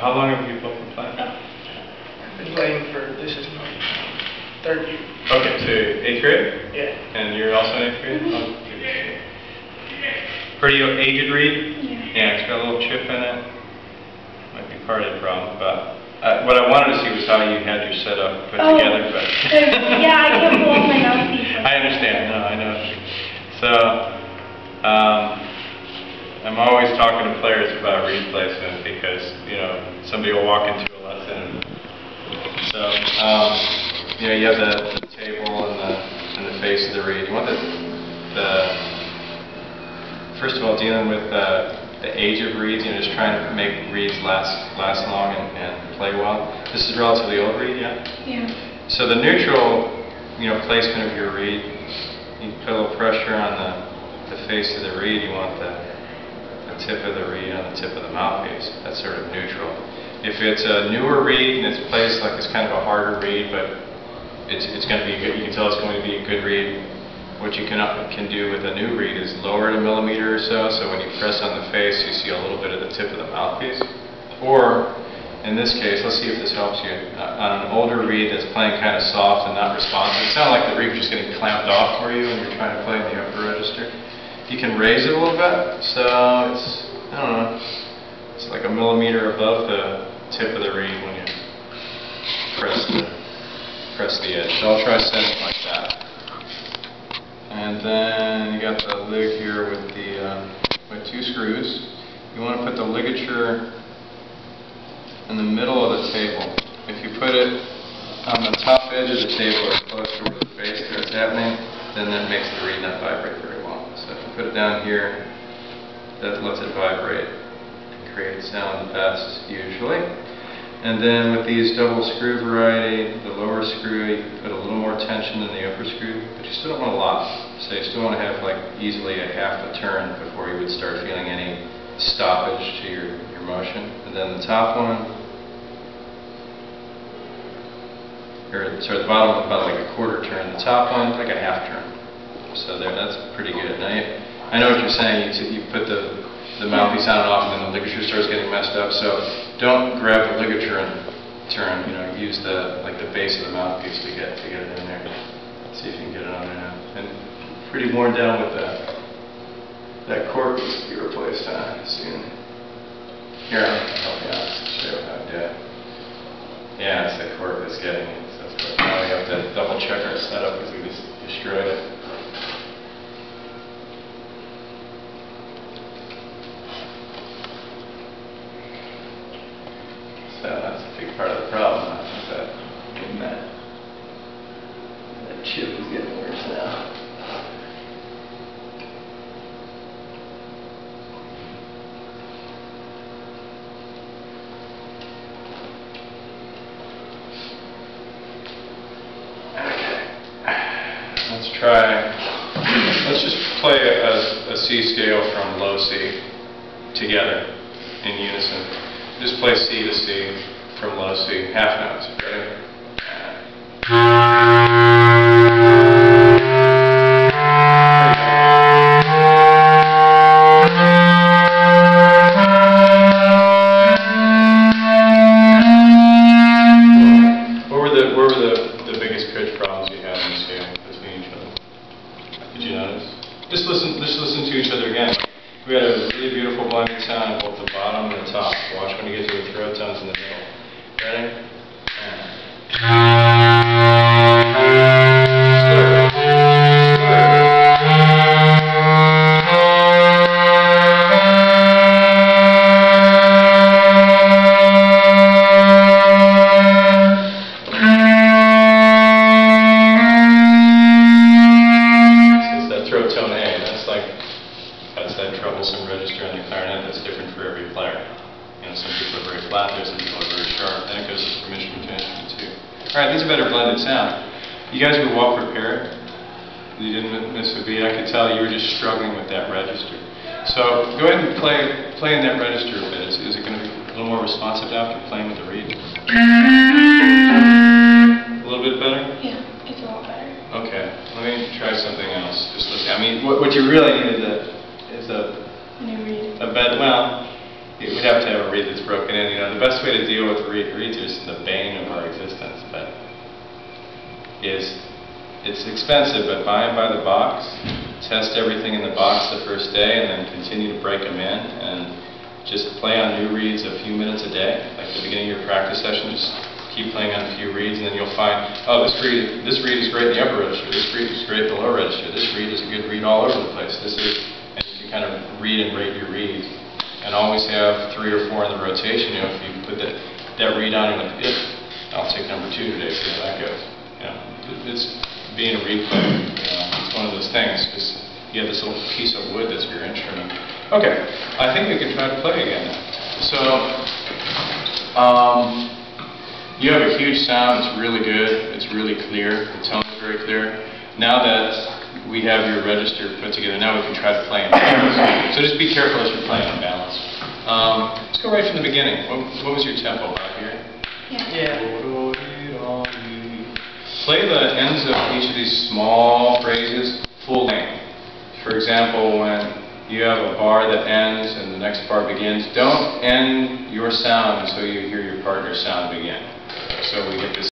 how long have you both been playing? I've been playing for, this is my third year. Okay, so 8th grade? Yeah. And you're also in 8th grade? Oh, pretty aged reed? Yeah, it's got a little chip in it. Might be part of the problem, but what I wanted to see was how you had your setup put together. But yeah, I can't pull off my mouthpiece. I understand. No, I know. So, I'm always talking to players about reed placement because, you know, somebody will walk into a lesson. So, you know, you have the table and the face of the reed. You want first of all, dealing with the age of reeds, you know, just trying to make reeds last long and play well. This is relatively old reed, yeah? Yeah. So the neutral, you know, placement of your reed, you put a little pressure on the face of the reed. You want the tip of the reed on the tip of the mouthpiece. That's sort of neutral. If it's a newer reed and it's placed like it's kind of a harder reed, but it's going to be good, you can tell it's going to be a good reed. What you can do with a new reed is lower it a millimeter or so when you press on the face you see a little bit of the tip of the mouthpiece. Or, in this case, let's see if this helps you, on an older reed that's playing kind of soft and not responsive, it sounded like the reed was just getting clamped off for you when you're trying to play in the upper register. You can raise it a little bit, so it's, I don't know, it's like a millimeter above the tip of the reed when you press the edge. So I'll try setting it like that. And then you got the lid here with with 2 screws. You want to put the ligature in the middle of the table. If you put it on the top edge of the table or close to where the face starts happening, then that makes the reed not vibrate very well. So if you put it down here, that lets it vibrate and create sound best usually. And then with these double screw variety, the lower screw, you can put a little more tension than the upper screw, but you still don't want a lot. So you still want to have like easily a half a turn before you would start feeling any stoppage to your motion. And then the top one, or sorry, the bottom one about like a quarter turn, the top one like a half turn. So there, that's pretty good. Now I know what you're saying, you put the mouthpiece on and off and then the ligature starts getting messed up, so don't grab the ligature and turn, you know, use the base of the mouthpiece to get it in there. Let's see if you can get it on there now. And pretty worn down with that cork needs to be replaced soon. Here, I'll help you out, show you how to do it. Yeah, it's the cork that's getting it. So now we have to double check our setup because we just destroyed it. So that's a big part of the problem. I think that chip is getting worse now. Okay. Let's just play a C scale from low C together in unison. Just play C to C from low C, half notes. Ready? What were the biggest pitch problems you had in the scale between each other? Did you notice? Just listen to each other again. We had a really beautiful blended sound at both the bottom and the top. Watch when you get to the throat tones in the middle. Ready? It's that throat tone A. That's that troublesome register on the clarinet that's different for every player. You know, some people are very flat there, some people are very sharp. I think goes from instrument to instrument too. Alright, these are better blended sound. You guys were well prepared. You didn't miss a beat. I could tell you were just struggling with that register. So go ahead and play in that register a bit. Is it going to be a little more responsive now after playing with the reed? A little bit better? Yeah, it's a lot better. Okay, let me try something else. Just listen. I mean, what you really need is a New reed. bed. Well, we'd have to have a reed that's broken in. You know, the best way to deal with reeds are the bane of our existence, but it's expensive, but buy them by the box, test everything in the box the first day, and then continue to break them in, and just play on new reeds a few minutes a day. Like at the beginning of your practice session, just keep playing on a few reeds, and then you'll find, oh, this reed is great in the upper register, this reed is great in the lower register, this reed is a good reed all over the place, and you can kind of read and rate your reeds, and always have 3 or 4 in the rotation. You know, if you put that reed on in a pit, I'll take number 2 today, see how that goes. You know, it's being a reed player, you know, it's one of those things, because you have this little piece of wood that's your instrument. Okay, I think we can try to play again now. So, you have a huge sound, it's really good, it's really clear, the tone is very clear. Now that we have your register put together, now we can try to play in balance. So just be careful as you're playing in balance. Let's go right from the beginning. What was your tempo out here? Yeah. Play the ends of each of these small phrases full length. For example, when you have a bar that ends and the next bar begins, don't end your sound until you hear your partner's sound begin. So we get this